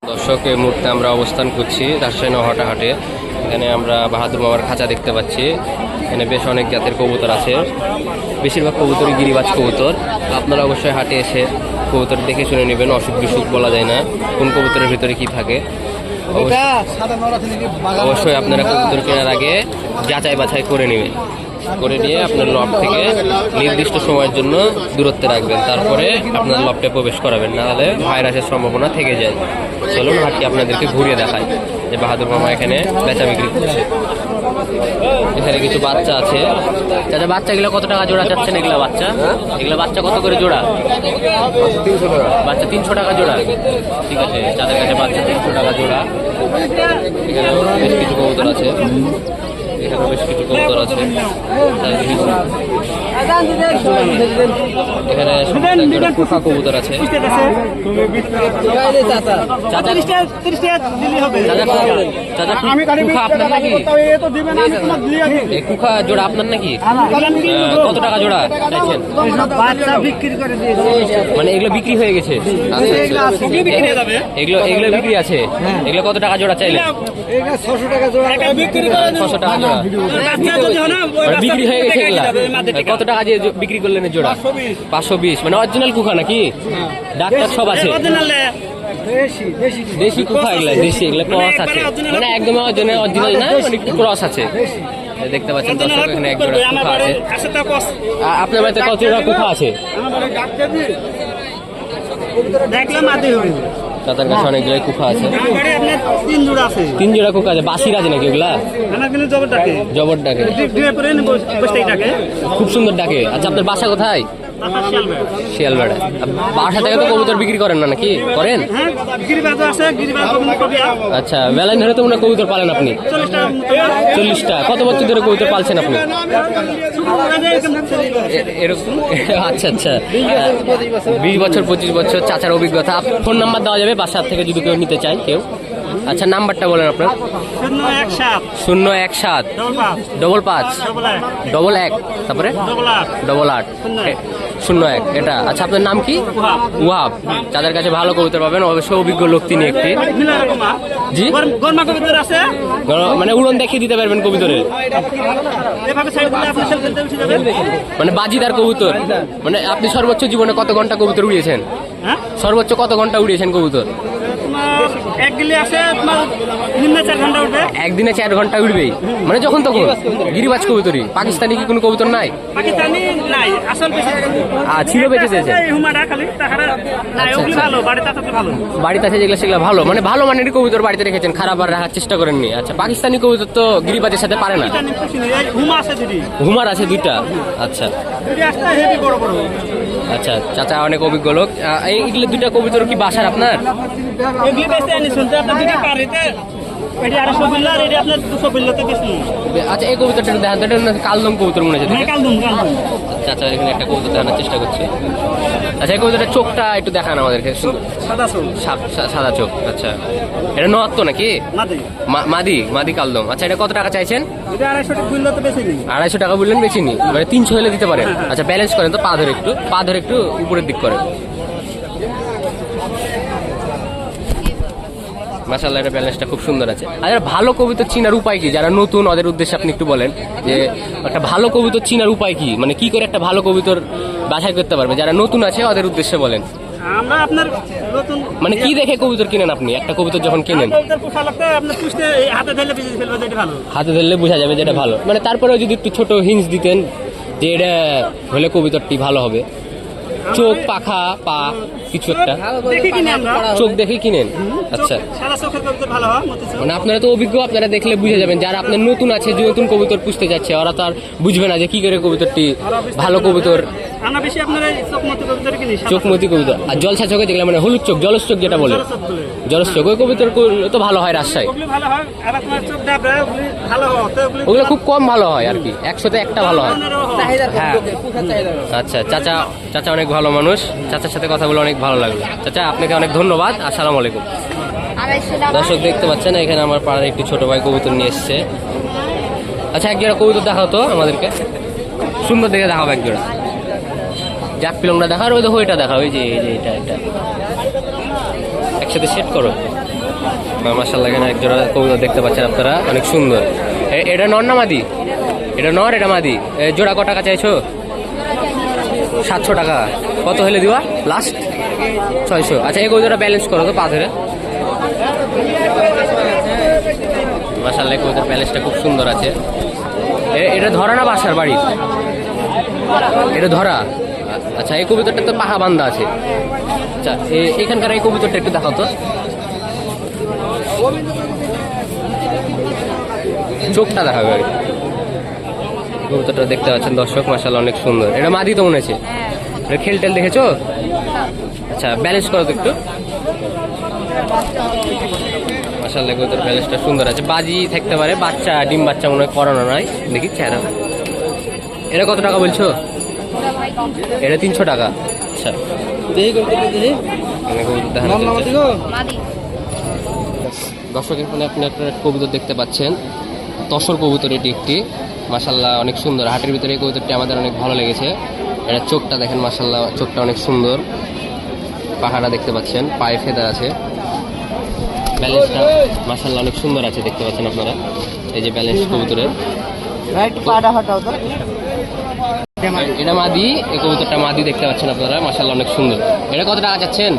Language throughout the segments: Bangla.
দর্শক, এই মুহূর্তে আমরা অবস্থান করছি রাজশাহী নহাটা হাটে। এখানে আমরা বাহাদুর মামার খাঁচা দেখতে পাচ্ছি। এখানে বেশ অনেক জাতের কবুতর আছে, বেশিরভাগ কবুতরই গিরিবাজ কবুতর। আপনারা অবশ্যই হাটে এসে কবুতর দেখে শুনে নেবেন, অসুখ বিসুখ বলা যায় না কোন কবুতরের ভিতরে কি থাকে। অবশ্যই আপনারা কবুতর কেনার আগে যাচাই বাছাই করে নেবেন, করে নিয়ে আপনার লফট থেকে নির্দিষ্ট সময়ের জন্য দূরত্বে রাখবেন, তারপরে আপনার লফটে প্রবেশ করাবেন, নাহলে ভাইরাসের সম্ভাবনা থেকে যায়। চলুন হাটটি আপনাদেরকে ঘুরিয়ে দেখায় যে বাহাদুর মামা এখানে বেচা বিক্রি করছে। এখানে কিছু বাচ্চা আছে। চাচা, বাচ্চাগুলো কত টাকা জোড়া চাচ্ছেন? এগুলো বাচ্চা কত করে জোড়া? 300 টাকা। বাচ্চা 300 টাকা জোড়া। ঠিক আছে, যাদের কাছে বাচ্চা 300 টাকা জোড়া। এখানে বেশ কিছু কবুতর আছে, এখানে বেশ কিছু কবুতর আছে। এখানে কুফা কবুতর আছে। কুফা জোড়া আপনার নাকি? কত টাকা জোড়া চাইছেন? মানে এগুলো বিক্রি হয়ে গেছে? এগুলো বিক্রি আছে। এগুলো কত টাকা জোড়া চাইলে? 600 টাকা জোড়া। 600 টাকা জোড়া বিক্রি হয়ে গেছে। কত টাকা দিয়ে বিক্রি করলেন জোড়া? 520। মানে অরিজিনাল কুখা নাকি? ডাক্তার সব আছে? দেশি কুখা এগুলা? দেশি এগুলা ক্রস আছে, মানে একদম অরিজিনাল না, মানে একটু ক্রস আছে। দেখতে পাচ্ছেন দর্শক, এখানে এক জোড়া কুখা আছে। আপনার বাড়িতে কত জোড়া কুখা আছে? তাদের কাছে অনেকগুলো কুখা আছে। 3 জোড়া কুখা আছে। বাসির আছে নাকি ওগুলা? জবর ডাকে, খুব সুন্দর ডাকে। আচ্ছা, আপনার বাসা কোথায়? শিয়ালবেড়া। বাসা থেকে তো কবুতর বিক্রি করেন না নাকি? করেন? আচ্ছা, বেলায় ধরে তো মনে কবুতর পালেন আপনি? 40টা। কত বছর ধরে কবুতর পালছেন আপনি? এরকম? আচ্ছা আচ্ছা, 20 বছর 25 বছর চাচার অভিজ্ঞতা। ফোন নাম্বার দেওয়া যাবে বাসার থেকে যদি কেউ নিতে চায় কেউ? আচ্ছা, নাম্বারটা বলেন আপনার। 017 55 11 তারপরে 88 01। এটা আচ্ছা, আপনার নাম কি? ওয়াহাব। যাদের কাছে ভালো কবুতর পাবেন, অবশ্যই অভিজ্ঞ লোক তিনি একটি। জি, মানে উড়ন দেখিয়ে দিতে পারবেন কবুতরের, মানে বাজিদার কবুতর। মানে আপনি সর্বোচ্চ জীবনে কত ঘন্টা কবুতর উড়িয়েছেন? সর্বোচ্চ কত ঘন্টা উড়িয়েছেন কবুতর? একদিনে 4 ঘন্টা উঠবেই, মানে যখন তখন গিরিবাজ কবুতরই। পাকিস্তানি কি কোনো কবুতর নাই? ছিল, বেঁচে চেয়েছে। বাড়িতে আছে যেগুলো সেগুলো ভালো, মানে ভালো মানের কবুতর বাড়িতে রেখেছেন, খারাপ আর রাখার চেষ্টা করেননি। আচ্ছা, পাকিস্তানি কবুতর তো গিরিবাজের সাথে পারে না। হুমার আছে 2টা। আচ্ছা আচ্ছা, চাচা অনেক অভিজ্ঞ লোক। এইগুলো 2টা কবুতর কি বাসার আপনার? আচ্ছা, এই কবুতরটা দেখান তো, এটা কালদম কবুতর মনে হচ্ছে। চাচা এখানে একটা কবুতর দেখানোর চেষ্টা করছে। আচ্ছা, এই কবুতরটার চোখটা একটু দেখান আমাদেরকে। সাদা চোখ। আচ্ছা, এটা নয়াত্ত নাকি? মাদি কালদম। আচ্ছা, এটা কত টাকা চাইছেন? 250 টাকা বললেন, বেশি নি, মানে 300 হলে দিতে পারেন। আচ্ছা, ব্যালেন্স করেন তো, পা ধরে একটু উপরের দিক করেন। মাশাআল্লাহ, এটা ব্যালেন্সটা খুব সুন্দর আছে। আর ভালো কবুতর চিনার উপায় কি? যারা নতুন, ওদের উদ্দেশ্যে আপনি একটু বলেন যে একটা ভালো কবুতর চিনার উপায় কি, মানে কি করে একটা ভালো কবুতর বাছাই করতে পারবে? যারা নতুন আছে ওদের উদ্দেশ্যে বলেন। মানে কি দেখে কবুতর কিনেন আপনি? একটা কবুতর যখন কিনেন হাতে ধরলে বোঝা যাবে যেটা ভালো, মানে তারপরেও যদি একটু ছোট হিন্টস দিতেন যে এটা হলে কবুতরটি ভালো হবে। চোখ, পাখা, পা, কিছু একটা চোখ দেখে কিনেন? আচ্ছা, মানে আপনারা তো অভিজ্ঞ, আপনারা দেখলে বুঝে যাবেন। যারা আপনার নতুন আছে, যে নতুন কবুতর পুষতে যাচ্ছে, ওরা তো আর বুঝবে না যে কি করে কবুতরটি ভালো কবুতর। চোখমতি কবুতর আর জলসা চোখে যেগুলো, মানে হলুদ চোখ, জলস চোখ যেটা বলে, জলস চোখ, ওই কবুতর তো ভালো হয় রাজশাহী। ওগুলো খুব কম ভালো হয় আর কি, 100তে একটা ভালো হয়। হ্যাঁ, আচ্ছা, চাচা অনেক ভালো মানুষ। চাচার সাথে কথা বলে অনেক ভালো লাগলো। চাচা, আপনাকে অনেক ধন্যবাদ। আসসালামু আলাইকুম। দর্শক দেখতে পাচ্ছেন, এখানে আমার পাড়ার একটি ছোট ভাই কবুতর নিয়ে এসছে। আচ্ছা, এক জোড়া কবুতর দেখাও তো আমাদেরকে, সুন্দর দেখে দেখাবো এক জোড়া। জাক পিলংটা দেখাও, ওই দেখো এটা দেখাও, ওই যে এটা একসাথে সেট করো। মাশাআল্লাহ এখানে এক জোড়া কবুতর দেখতে পাচ্ছেন আপনারা, অনেক সুন্দর। এটা নর না মাদি? এটা নর, এটা মাদি। জোড়া কত টাকা চাইছো? 700 টাকা। কত হলে দিবা লাস্ট? 600। আচ্ছা এই কবুতরটা ব্যালেন্স করো তো পা ধরে। মাশাআল্লাহ কবুতর ব্যালেন্সটা খুব সুন্দর আছে। এটা ধরা না বাসার বাড়ি? এটা ধরা। আচ্ছা এই কবুতরটা তো পাহা বান্ধা আছে। আচ্ছা এখানকার এই কবুতরটা একটু দেখাও তো, চোখটা দেখাবে আর কি। কবুতরটা দেখতে পাচ্ছেন দর্শক, মাশাআল্লাহ অনেক সুন্দর। এটা মাদি তো মনে হচ্ছে। এটা খেল টেল দেখেছো? আচ্ছা ব্যালেন্স করো তো একটু। মাশাআল্লাহ কবুতর ব্যালেন্সটা সুন্দর আছে। বাজি থাকতে পারে, বাচ্চা ডিম বাচ্চা মনে হয় করানো নয়, দেখি চেহারা। এটা কত টাকা বলছো? এটা 300 টাকা। আচ্ছা দর্শক এখানে আপনি একটা কবুতর দেখতে পাচ্ছেন, তসর কবুতর। এটি একটি মাশাআল্লাহ অনেক সুন্দর। হাটের ভিতরে এই কবুতরটি আমাদের অনেক ভালো লেগেছে। এটা চোখটা দেখেন, মাশাআল্লাহ চোখটা অনেক সুন্দর। পাখাটা দেখতে পাচ্ছেন, পায়ে ফেদার আছে। ব্যালেন্সটা মাশাআল্লাহ অনেক সুন্দর আছে, দেখতে পাচ্ছেন আপনারা। এই যে ব্যালেন্স কবুতরের। এটা মাদি, এই কবুতরটা মাদি দেখতে পাচ্ছেন আপনারা, মাশাআল্লাহ অনেক সুন্দর। এটা কত টাকা চাচ্ছেন?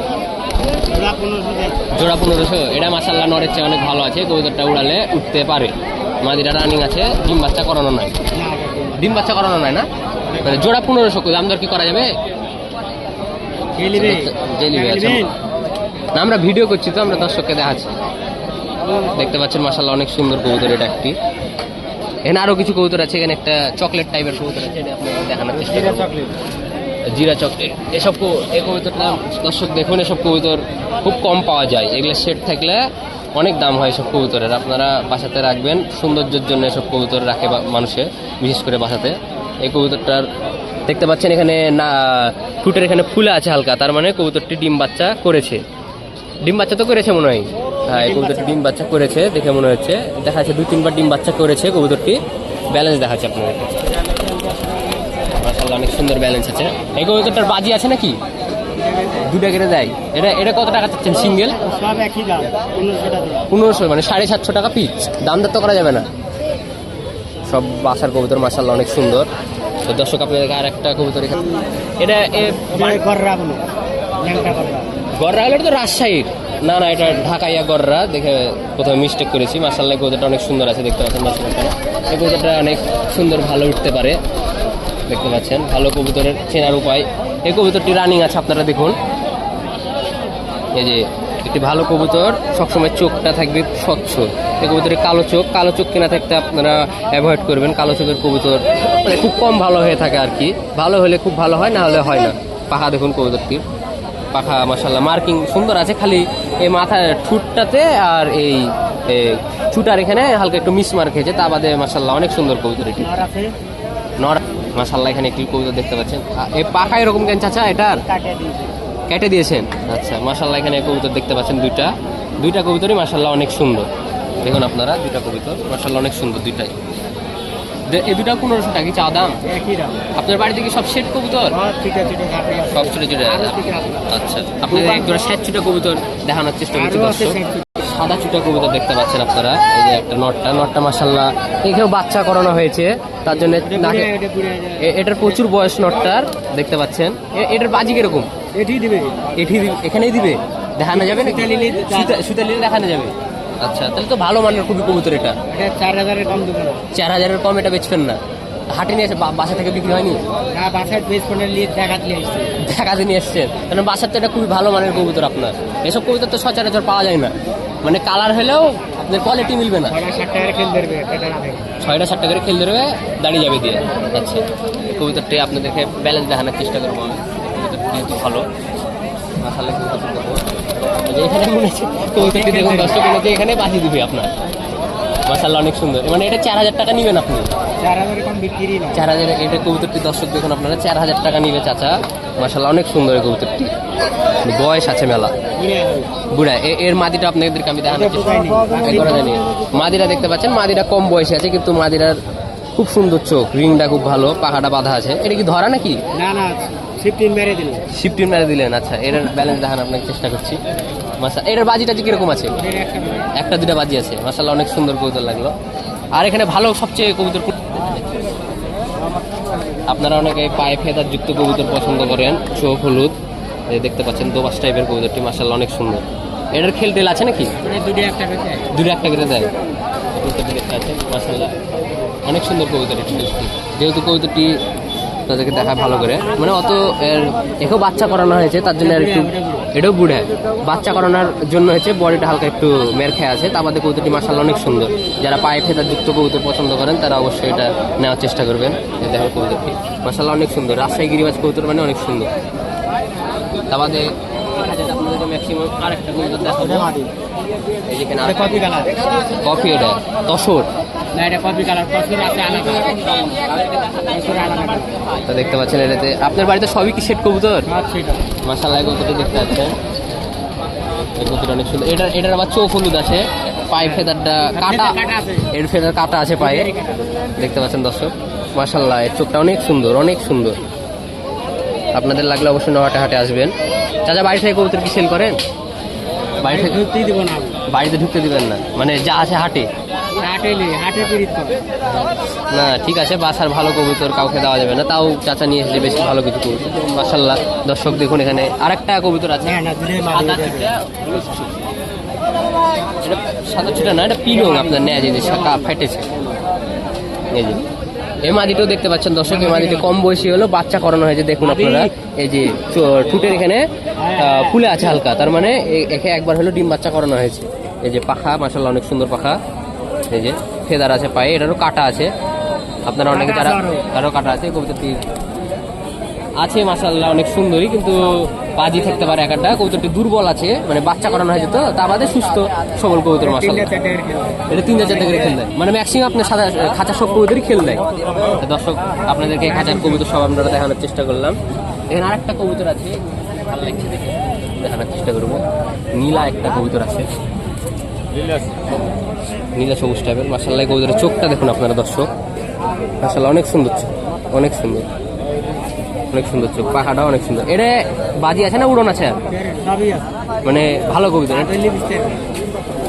জোড়া 1500। এটা মাশাআল্লাহ নরের চেয়ে অনেক ভালো আছে। কবুতরটা উড়ালে উঠতে পারে। মাদিটা রানিং আছে, ডিম বাচ্চা করানো নাই। ডিম বাচ্চা করানো নাই না? মানে জোড়া 1500। দাম দর কি করা যাবে? না আমরা ভিডিও করছি তো, আমরা দর্শককে দেখাচ্ছি। দেখতে পাচ্ছেন মাশাআল্লাহ অনেক সুন্দর কবুতর এটা একটি। এখানে আরো কিছু কবুতর আছে। এখানে একটা চকলেট টাইপের কবুতর আছে, এটা আপনাদের দেখানোর চেষ্টা করব। জিরা চকলেট। এসব এই কবুতরটা দর্শক দেখুন, এসব কবুতর খুব কম পাওয়া যায়। এগুলো সেট থাকলে অনেক দাম হয় এসব কবুতরের। আপনারা বাসাতে রাখবেন, সৌন্দর্যের জন্য এসব কবুতর রাখে মানুষে, বিশেষ করে বাসাতে। এই কবুতরটার দেখতে পাচ্ছেন এখানে না ঠুটের এখানে ফুলে আছে হালকা, তার মানে কবুতরটি ডিম বাচ্চা করেছে। ডিম বাচ্চা তো করেছে মনে হয়। হ্যাঁ এই কবুতরটি ডিম বাচ্চা করেছে দেখে মনে হচ্ছে। দেখা যাচ্ছে 2-3 বার ডিম বাচ্চা করেছে কবুতরটি। ব্যালেন্স দেখাচ্ছে আপনাদের। মাশাআল্লাহ অনেক সুন্দর ব্যালেন্স আছে। এই কবুতরটার বাজি আছে নাকি? দুটা কেটে দেয়। এটা কত টাকা চাচ্ছেন সিঙ্গেল? 1500, মানে 750 টাকা পিস। দাম দর তো করা যাবে না। সব বাসার কবুতর মাশাআল্লাহ অনেক সুন্দর। তো দর্শক আপনাদেরকে আর একটা কবুতর এখানে, এটা গররা হলে তো রাজশাহীর না, না এটা ঢাকাইয়া গররা। দেখে প্রথমে মিস্টেক করেছি। মাশাআল্লাহ কবুতরটা অনেক সুন্দর আছে, দেখতে পাচ্ছেন দর্শক আপনারা। এই কবুতরটা অনেক সুন্দর, ভালো উঠতে পারে, দেখতে পাচ্ছেন। ভালো কবুতরের চেনার উপায়। এই কবুতরটি রানিং আছে, আপনারা দেখুন। এই যে একটি ভালো কবুতর, সবসময় চোখটা থাকবে স্বচ্ছ। এই কবুতরের কালো চোখ কেনা থাকতে আপনারা অ্যাভয়েড করবেন। কালো চোখের কবুতর মানে খুব কম ভালো হয়ে থাকে আর কি। ভালো হলে খুব ভালো হয়, না হলে হয় না। পাখা দেখুন কবুতরটির, পাখা মাশাআল্লাহ মার্কিং সুন্দর আছে। খালি এই মাথার ঠুটটাতে আর এই চুটার এখানে হালকা একটু মিসমার্ক হয়েছে, তা বাদে মাশাআল্লাহ অনেক সুন্দর কবুতর এটি। নর মাশাআল্লাহ এখানে একটি কবুতর দেখতে পাচ্ছেন। এই পাখা এরকম কেন চাচা? এটার কেটে দিয়েছেন? আচ্ছা মাশাআল্লাহ এখানে কবুতর দেখতে পাচ্ছেন দুইটা কবুতরই মাশাআল্লাহ অনেক সুন্দর। দেখুন আপনারা, দুইটা কবুতর মাশাআল্লাহ অনেক সুন্দর দুইটাই। এই দুটা 1500 টাকা কি চা দাম? আপনার বাড়িতে কি সব সেট কবুতর? সব ছোট ছোট। আচ্ছা আপনাদের এক জোড়া 60 চুটা কবুতর দেখানোর চেষ্টা করছি দর্শক। সাদা চুটা কবুতর দেখতে পাচ্ছেন আপনারা। এই যে একটা নটটা মাশাআল্লাহ এখানেও বাচ্চা করানো হয়েছে, তার জন্য এটার প্রচুর বয়স নটটার, দেখতে পাচ্ছেন। এটার বাজি কিরকম? এখানেই দিবে, দেখানো যাবে না? সুতালিলে দেখানো যাবে। আচ্ছা তাহলে তো ভালো মানের খুবই কবুতর। এটা 4000-এর কম এটা বেচবেন না? হাটে নিয়ে এসে বাসা থেকে বিক্রি হয়নি? দেখাতে নিয়ে এসছেন, কারণ বাসার তো এটা খুবই ভালো মানের কবুতর আপনার। এসব কবুতর তো সচরাচর পাওয়া যায় না, মানে কালার হলেও আপনার কোয়ালিটি মিলবে না। 6টা 7টা করে খেল ধরবে, দাঁড়িয়ে যাবে দিয়ে। আচ্ছা কবুতরটি আপনাদেরকে ব্যালেন্স দেখানোর চেষ্টা করবো আমি। কবুতরটি ভালো মাশাআল্লাহ। কবুতরটি দেখো, এখানে মনে হচ্ছে কবুতরটি দেখুন দর্শক, এখানে বাজি দিবে আপনার। মাশাআল্লাহ অনেক সুন্দর। মানে এটা 4000 টাকা নিবেন আপনি? 4000 এটা কবুতরটি দর্শক দেখুন আপনারা, 4000 টাকা নিবে চাচা। মাশাআল্লাহ অনেক সুন্দর এই কবুতরটি, বয়স আছে মেলা, বুড়া। এর মাদিটা আপনাদেরকে আমি দেখানোর চেষ্টা জানি। মাদিরা দেখতে পাচ্ছেন, মাদিরা কম বয়সে আছে, কিন্তু মাদিরার খুব সুন্দর চোখ, রিংটা খুব ভালো, পাখাটা বাঁধা আছে। এটা কি ধরা নাকি? না 15 মেরে দিলেন। 15 মেরে দিলেন। আচ্ছা এর ব্যালেন্স দেখানোর আপনাকে চেষ্টা করছি। এটার বাজিটা কিরকম আছে? একটা দুটা বাজি আছে, মাশাআল্লাহ অনেক সুন্দর কবুতর লাগলো। আর এখানে ভালো সবচেয়ে কবুতর আপনারা অনেকে পায়ে ফেদার যুক্ত কবুতর পছন্দ করেন, চোখ হলুদ, এই দেখতে পাচ্ছেন দোবাস টাইপের কবুতরটি মাশাআল্লাহ অনেক সুন্দর। এটার খেল টেল আছে নাকি? দুটো একটা করে দেয়। কবুতরটি দেখতে আছে মাশাআল্লাহ অনেক সুন্দর কবুতর। যেহেতু কবুতরটি তাদেরকে দেখা ভালো করে, মানে অত একেও বাচ্চা করানো হয়েছে, তার জন্য আর একটু এটাও বুড়ে বাচ্চা করানোর জন্য হয়েছে, বডিটা হালকা একটু মের খেয়ে আছে। তা আমাদের কবুতরটি মাশাআল্লাহ অনেক সুন্দর। যারা পায়ে ফেদার যুক্ত কবুতর পছন্দ করেন তারা অবশ্যই এটা নেওয়ার চেষ্টা করবেন। এই দেখো কবুতরটি মাশাআল্লাহ অনেক সুন্দর, রাজশাহী গিরিবাজ কবুতর মানে অনেক সুন্দর। তা আমাদের আপনাদেরকে ম্যাক্সিমাম আরেকটা কবুতর দেখাবো, এই যেখানে কফি, এটা তসর তা দেখতে পাচ্ছেন। এটাতে আপনার বাড়িতে সবই কি সেট কবুতর? মাশাআল্লাহ কবুতরটি দেখতে পাচ্ছেন, এই কবুতর অনেক সুন্দর। এটার আবার চোখ হলুদ আছে, পায়ে ফেদারটা কাটা, এর ফেদার কাটা আছে পায়ে, দেখতে পাচ্ছেন দর্শক। মাশাআল্লাহ এর চোখটা অনেক সুন্দর, অনেক সুন্দর। আপনাদের লাগলে অবশ্যই নহাটে হাটে আসবেন। চাচা বাড়ি থেকে কবুতর কি সেল করেন? বাড়ি থেকে ঢুকতেই দিব না, বাড়িতে ঢুকতে দিবেন না, মানে যা আছে হাটে না। ঠিক আছে, বাসার ভালো কবুতর কাউকে দেওয়া যাবে না, তাও চাচা নিয়ে এসেছে বেশি ভালো কিছু কবুতর। মাশাআল্লাহ দর্শক দেখুন, এখানে আরেকটা কবুতর আছে, এটা সাদা ছিটা না, এটা পিলং আপনার নেয় যে শাখা ফেটেছে। এই যে এই মাদিটাও দেখতে পাচ্ছেন দর্শক, এই মাদিটা কম বয়সী হলো, বাচ্চা করানো হয়েছে। দেখুন আপনারা এই যে ঠুটের এখানে ফুলে আছে হালকা, তার মানে একে একবার হলো ডিম বাচ্চা করানো হয়েছে। এই যে পাখা মাশাআল্লাহ অনেক সুন্দর পাখা, এই যে ফেদার আছে পায়ে, এটারও কাটা আছে। আপনারা অনেকে তারও কাটা আছে। কবুতরটি আছে মাশাআল্লাহ অনেক সুন্দরী, কিন্তু বাজি থাকতে পারে একটা। কবুতরটি দুর্বল আছে, মানে বাচ্চা করানো হয়েছে তো, তা বাদে সুস্থ সবল কবুতর মাশাআল্লাহ। এটা 3-4 থেকে খেল দেয়, মানে ম্যাক্সিমাম আপনার সাদা খাঁচা সব কবুতরই খেল দেয়। দর্শক আপনাদেরকে খাঁচার কবুতর সব আমরা দেখানোর চেষ্টা করলাম। এখানে আরেকটা কবুতর আছে, ভালো লাগছে দেখে, দেখানোর চেষ্টা করবো। নীলা একটা কবুতর আছে, নীলা সবুজ টাইপের মাশাআল্লাহ। কবুতরের চোখটা দেখুন আপনারা দর্শক, মাশাআল্লাহ অনেক সুন্দর চোখ, অনেক সুন্দর, অনেক সুন্দর চোখ, পাখাটা অনেক সুন্দর। এটা বাজি আছে না উড়ন আছে? মানে ভালো কবুতর,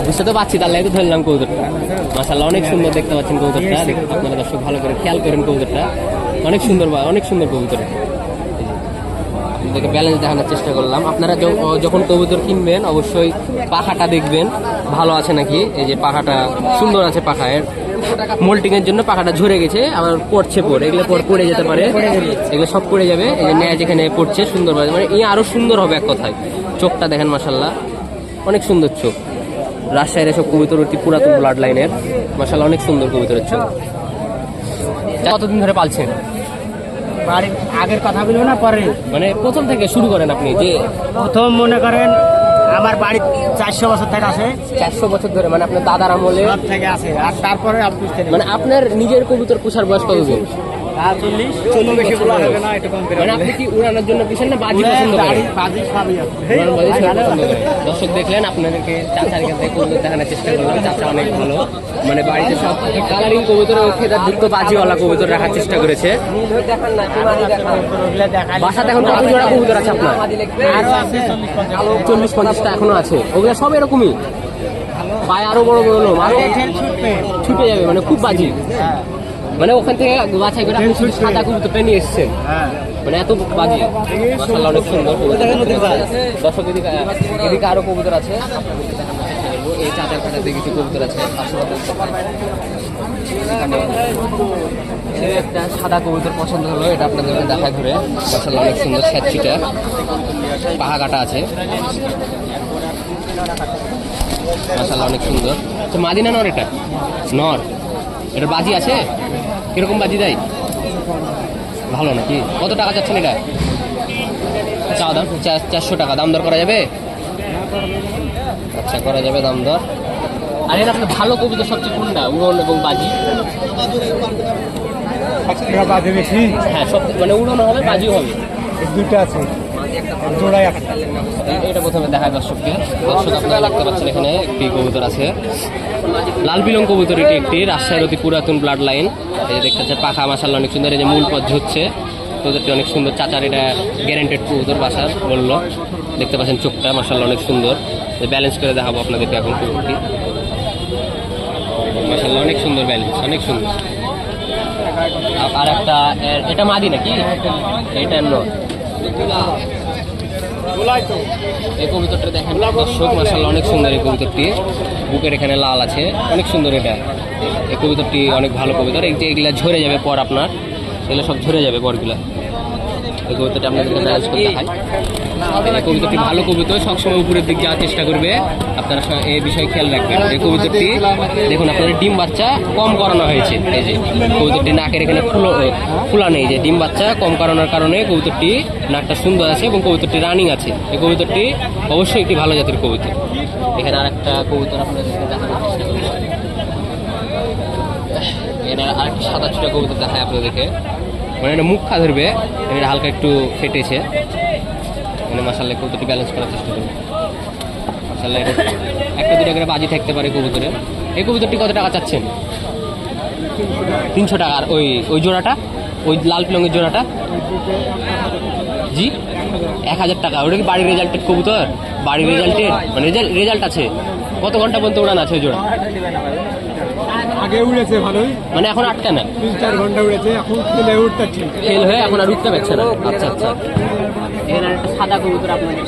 বুঝতে তো পারছি, তার লাগে ধরলাম কবুতরটা। মাশাআল্লাহ অনেক সুন্দর দেখতে পাচ্ছেন কবুতরটা, আপনারা দর্শক ভালো করে খেয়াল করেন কবুতরটা অনেক সুন্দর, অনেক সুন্দর কবুতর। আপনাদেরকে ব্যালেন্স দেখানোর চেষ্টা করলাম। আপনারা যখন কবুতর কিনবেন অবশ্যই পাখাটা দেখবেন ভালো আছে নাকি। এই যে পাখাটা সুন্দর আছে, পাখায় মোল্টিং এর জন্য পাখাটা ঝরে গেছে, আবার পড়ছে পড়ে, এগুলো পড়ে যেতে পারে, এগুলো সব পড়ে যাবে। এই যে ন্যায় যেখানে পড়ছে সুন্দর, মানে ই আরো সুন্দর হবে এক কথায়। চোখটা দেখেন মাশাআল্লাহ অনেক সুন্দর চোখ। রাজশাহীর সব কবুতর অতি পুরাতন ব্লাড লাইনের, মাশাআল্লাহ অনেক সুন্দর কবুতরের চোখ। কতদিন ধরে পালছেন? আগের কথা বলবো না পরে, মানে প্রথম থেকে শুরু করেন আপনি? যে প্রথম মনে করেন আমার বাড়ি 400 বছর থেকে আছে। 400 বছর ধরে, মানে আপনার দাদার আমলে থেকে আছে। আর তারপরে মানে আপনার নিজের কবুতর পোষার বয়স কতদিন? 40 বেশি বলা হবে না, একটু কম করে। মানে আপনি কি উড়ানোর জন্য পিছন না বাজি পছন্দ করেন? বাজি সবই আছে। উড়ান বাজি সব পছন্দ করেন। দর্শক দেখলেন, আপনাদেরকে চাচার কাছে কবুতর দেখানোর চেষ্টা করলাম। চাচা অনেক ভালো, মানে বাড়িতে সব কালারিং কবুতর ও ফেদার যুক্ত বাজিওয়ালা কবুতর রাখার চেষ্টা করেছে। বাসাতে এখন কত জোড়া কবুতর আছে আপনার? আরো আছে 40-50টা এখনো আছে। ওগুলো সব এরকমই, পায়ে আরো বড় বড় লোম, আরো ছুটে যাবে, মানে খুব বাজি। মানে ওখান থেকে বাছাই করে আপনি শুধু সাদা কবুতরটা নিয়ে এসেছেন, মানে এত বাজি। মাশাআল্লাহ অনেক সুন্দর দর্শক। এদিকে আরো কবুতর আছে, এই চাচার কাটাতে কিছু কবুতর আছে। একটা সাদা কবুতর পছন্দ হলো, এটা আপনাদের দেখা ঘুরে। মাশাআল্লাহ অনেক সুন্দর, স্যাঁতচিটা পাহা কাটা আছে, মাশাআল্লাহ অনেক সুন্দর। তো মাদিনা নর, এটা নর, এটা বাজি আছে। কিরকম বাজি দেয়? ভালো নাকি? কত টাকা চাচ্ছেন এটা? চাওয়া দাম 400 টাকা। দাম দর করা যাবে? আচ্ছা করা যাবে দাম দর। আর এর আপনার ভালো কবুতর সবচেয়ে কোনটা, উড়ন এবং বাজি? হ্যাঁ সব, মানে উড়ন হবে বাজিও হবে, দুইটা আছে। এটা প্রথমে দেখা দর্শককে। দর্শক আপনারা দেখতে পাচ্ছেন এখানে একটি কবুতর আছে, লাল বিলং কবুতর। এটি একটি রাজশাহীর অতি পুরাতন ব্লাড লাইন। এই যে দেখতে পাচ্ছেন পাখা মাশাআল্লাহ অনেক সুন্দর। এই যে মূল পথ হচ্ছে কবুতরটি অনেক সুন্দর। চাচার এটা গ্যারান্টেড কবুতর বাসার বললো। দেখতে পাচ্ছেন চোখটা মাশাআল্লাহ অনেক সুন্দর। ব্যালেন্স করে দেখাবো আপনাদেরকে এখন কবুতরটি। মাশাআল্লাহ অনেক সুন্দর ব্যালেন্স, অনেক সুন্দর। আর একটা এটা মাদি নাকি? এটা নর। এই কবুতরটা দেখেন দর্শক, মাশাআল্লাহ অনেক সুন্দর এই কবুতরটি। বুকের এখানে লাল আছে, অনেক সুন্দর এটা। এই কবুতরটি অনেক ভালো কবুতর। এই যে এগুলা ঝরে যাবে পর, আপনার এগুলো সব ঝরে যাবে পরগুলা। এই কবুতরটা আপনাদেরকে ব্যালেন্স করতে হয়। এই কবুতরটি ভালো কবুতর, সবসময় উপরের দিক যাওয়ার চেষ্টা করবে। আপনারা এই বিষয়ে খেয়াল রাখবেন। এই কবুতরটি দেখুন আপনাদের ডিম বাচ্চা কম করানো হয়েছে। এই যে কবুতরটি নাকের এখানে ফুলা নেই, যে ডিম বাচ্চা কম করানোর কারণে কবুতরটি নাকটা সুন্দর আছে এবং কবুতরটি রানিং আছে। এই কবুতরটি অবশ্যই একটি ভালো জাতের কবুতর। এখানে আর একটা কবুতর আপনাদেরকে দেখানোর চেষ্টা করবো। এখানে আরেকটি সাদা ছোটা কবুতর দেখায় আপনাদেরকে। মানে এটা মুখ খা ধরবে, এটা হালকা একটু ফেটেছে। মানে মাশাআল্লাহ কবুতরটি ব্যালেন্স করার চেষ্টা করবে। মাশাআল্লাহ এটা একটা দুটো করে বাজি থাকতে পারে কবুতরে। এই কবুতরটি কত টাকা চাচ্ছেন? 300 টাকা। আর ওই জোড়াটা, ওই লাল পিলংয়ের জোড়াটা? জি 1000 টাকা। ওটা কি বাড়ির রেজাল্টেড কবুতর? বাড়ির রেজাল্টেড মানে রেজাল্ট আছে? কত ঘন্টা পর্যন্ত উড়ান আছে ওই জোড়া? আগে উড়েছে ভালোই, মানে এখন আটকা না? 3-4 ঘন্টা উড়েছে, এখন খেলে উঠতেছে। ফেল হয়ে এখন আর উঠতে পারছে না। আচ্ছা আচ্ছা। এখানে একটা সাদা কবুতর আপনাদের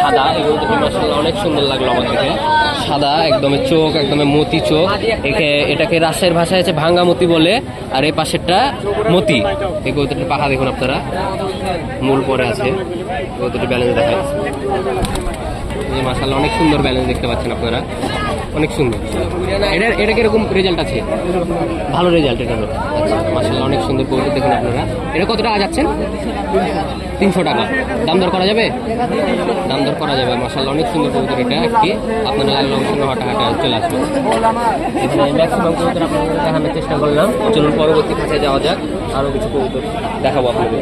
সাদা। এই কবুতরটি মাশাআল্লাহ অনেক সুন্দর লাগলো আমাদেরকে। সাদা একদমই চোখ, একদমই মতি চোখ। এটাকে রাজশাহীর ভাষায় আছে ভাঙ্গা মতি বলে, আর এই পাশেরটা মতি। এই কবুতরটির পাখা দেখুন আপনারা, মূল পরে আছে। কবুতরটি ব্যালেন্স দেখায়। এই মাশাআল্লাহ অনেক সুন্দর ব্যালেন্স দেখতে পাচ্ছেন আপনারা, অনেক সুন্দর। এটা কিরকম রেজাল্ট আছে? ভালো রেজাল্ট এটা। আচ্ছা মাশাআল্লাহ অনেক সুন্দর কবুতর দেখুন আপনারা। এটা কত টাকা যাচ্ছেন? 300 টাকা। দাম দর করা যাবে? দাম দর করা যাবে। মাশাআল্লাহ অনেক সুন্দর কবুতর এটা একটি। আপনারা লাগলে অবশ্যই হাঁটা চলে আসবেন। এখানে ম্যাক্সিমাম কবুতর আপনাদের দেখানোর চেষ্টা করলাম। চলুন পরবর্তী কাছে যাওয়া যাক, আরও কিছু কবুতর দেখাবো আপনাদের।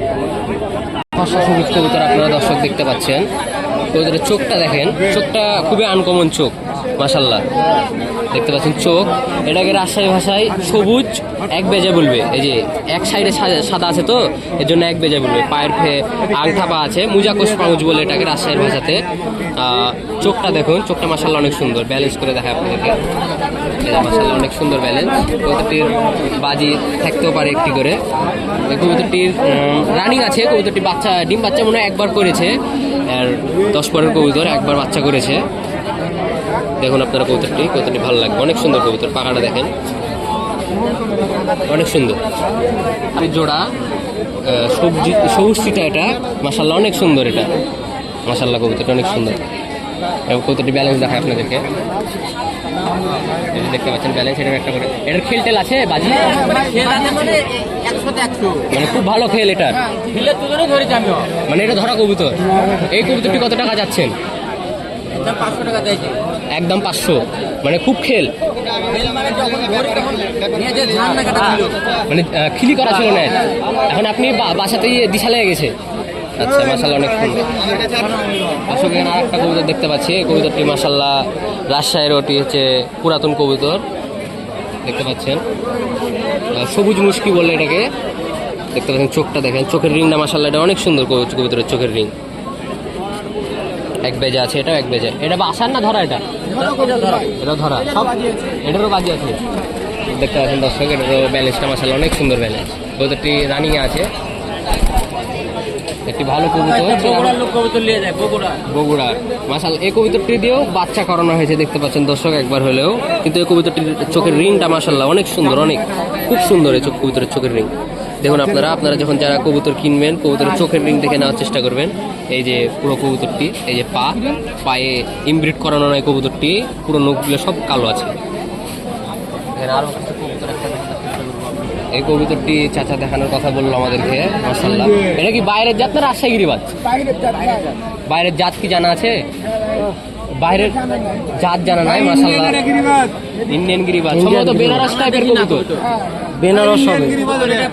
ফর্সা সবুজ কবুতর আপনারা দর্শক দেখতে পাচ্ছেন। কবুতরের চোখটা দেখেন, চোখটা খুবই আনকমন চোখ মাশাআল্লাহ। দেখতে পাচ্ছেন চোখ। এটাকে রাজশাহী ভাষায় সবুজ এক বেজে বলবে। এই যে এক সাইডে সাদা আছে তো, এর জন্য এক বেজে বলবে। পায়ের আংটা পা আছে, মুজাকোষ পাউচ বলে এটাকে রাজশাহীর ভাষাতে। চোখটা দেখুন, চোখটা মাশাআল্লাহ অনেক সুন্দর। ব্যালেন্স করে দেখায় আপনাদেরকে। মাশাআল্লাহ অনেক সুন্দর ব্যালেন্স। কবুতরটির বাজি থাকতেও পারে একটি করে। কবুতরটির রানিং আছে। কবুতরটি ডিম বাচ্চা মনে হয় একবার করেছে। আর 10 পরের কবুতর একবার বাচ্চা করেছে। দেখুন আপনারা কবুতরটি ভালো লাগবে, অনেক সুন্দর কবুতর। পাখাটা দেখেন অনেক সুন্দর। এই জোড়া সবুজ চিটা, এটা মাশাআল্লাহ অনেক সুন্দর। এটা মাশাআল্লাহ কবুতরটা অনেক সুন্দর। এবং কবুতরটি ব্যালেন্স দেখায় আপনাদেরকে। দেখতে পাচ্ছেন ব্যালেন্স। এটার একটা করে এটার খেলটেল আছে বাজি, মানে খুব ভালো খেল এটার। মানে এটা ধরা কবুতর। এই কবুতরটি কত টাকা যাচ্ছেন? একদম 500। মানে খুব খেল, মানে খিলি করা ছিল না। এখন আপনি বাসাতে দিশা লেগে গেছে। আচ্ছা মাশাআল্লাহ অনেক সুন্দর। আসলে এখানে আর একটা কবুতর দেখতে পাচ্ছি। এই কবুতরটি মাশাআল্লাহ রাজশাহীর ওটি হচ্ছে পুরাতন কবুতর। দেখতে পাচ্ছেন সবুজ মুশকি বললে এটাকে। দেখতে পাচ্ছেন চোখটা দেখেন, চোখের রিংটা মাশাআল্লাহ এটা অনেক সুন্দর কবুতরের চোখের রিং। এক বেজে আছে, এটাও এক বেজে। এটা আসার না ধরা? এটা ধরা সব। এটারও বাজি আছে। দেখতে পাচ্ছেন দর্শক, এটারও ব্যালেন্সটা মাশাআল্লাহ অনেক সুন্দর ব্যালেন্স। কবুতরটি রানিংয়ে আছে। একটি ভালো কবুতর, বগুড়ার মাশাআল্লাহ। এই কবুতরটি দিয়েও বাচ্চা করানো হয়েছে দেখতে পাচ্ছেন দর্শক একবার হলেও। কিন্তু এই কবুতরটির চোখের রিংটা মাশাআল্লাহ অনেক সুন্দর, অনেক খুব সুন্দর। এই কবুতরের চোখের রিং দেখুন আপনারা যখন যারা কবুতর কিনবেন, কবুতরের চোখের রিং দেখে নেওয়ার চেষ্টা করবেন। এই যে পুরো কবুতরটি, এই যে পায়ে ইমব্রিড করানো নয় কবুতরটি, পুরো নখগুলো সব কালো আছে। আরো এই কবুতরটি চাচা দেখানোর কথা বললো আমাদেরকে মাশাআল্লাহ। এটা কি বাইরের জাত না রাজশাহী গিরিবাজ? বাইরের জাত কি জানা আছে? বাইরের জাত জানা নাই মাশাআল্লাহ। ইন্ডিয়ান গিরিবাজ সম্ভবত বেনারস টাইপের কবুতর। বেনারস হবে,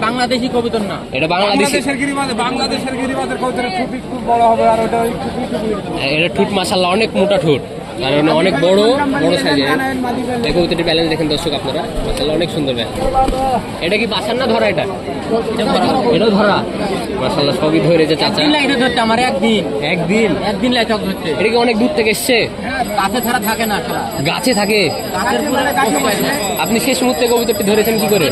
বাংলাদেশি কবুতর না। এটা বাংলাদেশের গিরিবাজ। বাংলাদেশের গিরিবাজের কবুতরের ঠুট খুব বড় হবে, আর ওটা এটা ঠুট মাশাআল্লাহ অনেক মোটা ঠুট। কারণ অনেক বড় বড় সাইজের। এই কবুতরটির ব্যালেন্স দেখেন দর্শক আপনারা, মাশাআল্লাহ অনেক সুন্দর ব্যালেন্স। এটা কি বাসার না ধরা? এটাও ধরা, মাশাআল্লাহ সবই ধরেছে চাচা। এটা ধরতে আমার একদিন একদিন লাইটক ধরতে। এটা কি অনেক দূর থেকে এসছে? কাছে ছাড়া থাকে না, গাছে থাকে। গাছের আপনি শেষ মুহূর্তে কবুতরটি ধরেছেন কি করে?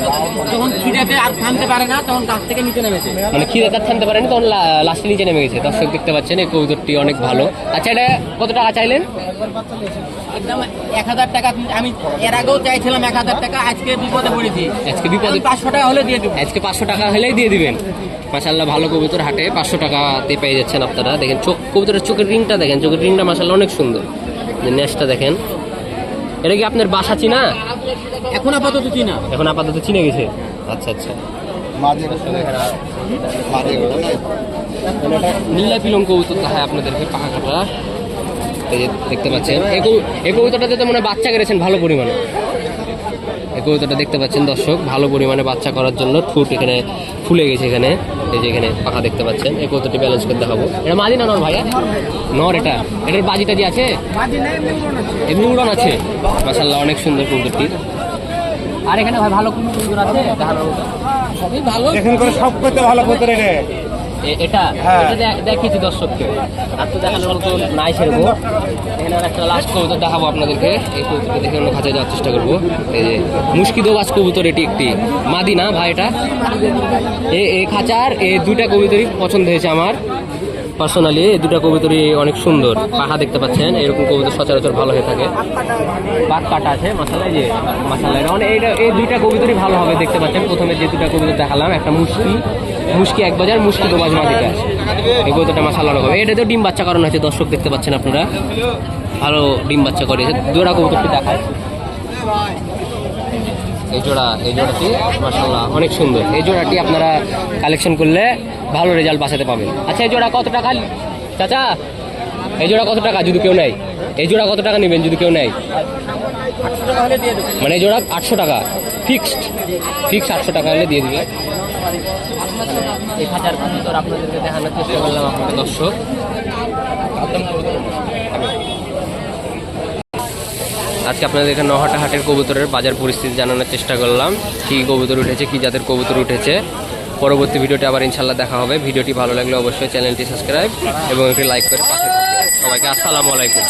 যখন খিদেতে আর থামতে পারে না তখন গাছ থেকে নিচে নেমেছে। মানে খিদে কাজ থামতে পারেনি তখন লাস্টে নিচে নেমে গেছে। দর্শক দেখতে পাচ্ছেন এই কবুতরটি অনেক ভালো। আচ্ছা এটা কত টাকা চাইলেন? একদম 1000 টাকা। আমি এর আগেও চাইছিলাম 1000 টাকা, আজকে বিপদে পড়েছি। আজকে বিপদে 500 টাকা হলে দিয়ে দেবো। আজকে 500 টাকা হলেই দিয়ে দিবেন। মাশাআল্লাহ ভালো কবুতর হাটে 500 টাকাতে পেয়ে যাচ্ছেন আপনারা। দেখেন চোখ, কবুতরের চোখের রিংটা দেখেন, চোখের রিংটা মাশাআল্লাহ অনেক সুন্দর। নেশটা দেখেন। এটা কি আপনার বাসা চিনা? এখন আপাতত চিনা। এখন আপাতত চিনে গেছে। আচ্ছা আচ্ছা। নীলা পিলং কবুতর দেখায় আপনাদেরকে পাখা কাটা। এই যে দেখতে পাচ্ছেন এই কবুতরটাতে তো মনে হয় বাচ্চা করেছেন ভালো পরিমাণে। এই কবুতরটা দেখতে পাচ্ছেন দর্শক, ভালো পরিমাণে বাচ্চা করার জন্য ঠোঁট এখানে ফুলে গেছে। এখানে এই যে এখানে পাখা দেখতে পাচ্ছেন। এই কবুতরটি ব্যালেন্স করে দেখাবো। এটা মাদি না নর ভাইয়া? নর। এটার বাজিটা যে আছে এমনি উড়ান আছে। মাশাআল্লাহ অনেক সুন্দর কবুতরটি। আর এখানে ভাই ভালো কোন কবুতর আছে দেখানোর মতো? সবই ভালো। এখন করে সব করতে ভালো কবুতর রে। এটা দেখিয়েছি দর্শককে, আর তো দেখানোর মতো নাই সেরকম। এখানে আর একটা লাস্ট কবুতর দেখাবো আপনাদেরকে। এই কবুতরটা দেখে অন্য খাঁচায় যাওয়ার চেষ্টা করবো। এই যে মুশকিদোবাজ কবুতর, এটি একটি মাদি না ভাই? এটা এই খাঁচার এই দুইটা কবুতরই পছন্দ হয়েছে আমার পার্সোনালি। এই দুটা কবুতরই অনেক সুন্দর। পাখা দেখতে পাচ্ছেন, এরকম কবুতর সচরাচর ভালো হয়ে থাকে। পাক কাটা আছে মাশাআল্লাহ। যে মাশাআল্লাহ এই দুইটা কবুতরই ভালো হবে। দেখতে পাচ্ছেন প্রথমে যে দুটা কবুতর দেখালাম, একটা মুশকি এক বাজার, মুশকি দোবাজ মাদিটা। এই কবুতরটা মাশাআল্লাহ হবে। এটাতেও ডিম বাচ্চা করানো হয়েছে দর্শক দেখতে পাচ্ছেন আপনারা, ভালো ডিম বাচ্চা করেছে। জোড়া কবুতরটি দেখায়। এই জোড়াটি মাশাআল্লাহ অনেক সুন্দর। এই জোড়াটি আপনারা কালেকশন করলে ভালো রেজাল্ট বাঁচাতে পাবেন। আচ্ছা এই জোড়া কত টাকা চাচা? এই জোড়া কত টাকা যদি কেউ নেয়? এই জোড়া কত টাকা নেবেন যদি কেউ নেয়? 800 টাকা হলে দিয়ে দেবো। মানে এই জোড়া 800 টাকা ফিক্সড 800 টাকা হলে দিয়ে দিবে। 1000 কবুতর আপনাদেরকে দেখানোর চেষ্টা করলাম আপনাদের দর্শক। আজকে আপনাদের এখানে নহাটা হাটের কবুতরের বাজার পরিস্থিতি জানানোর চেষ্টা করলাম। কী কবুতর উঠেছে, কী জাতের কবুতর উঠেছে। পরবর্তী ভিডিওটি আবার ইনশাল্লাহ দেখা হবে। ভিডিওটি ভালো লাগলে অবশ্যই চ্যানেলটি সাবস্ক্রাইব এবং একটি লাইক করে পাশে থাকবেন। সবাইকে আসসালামু আলাইকুম।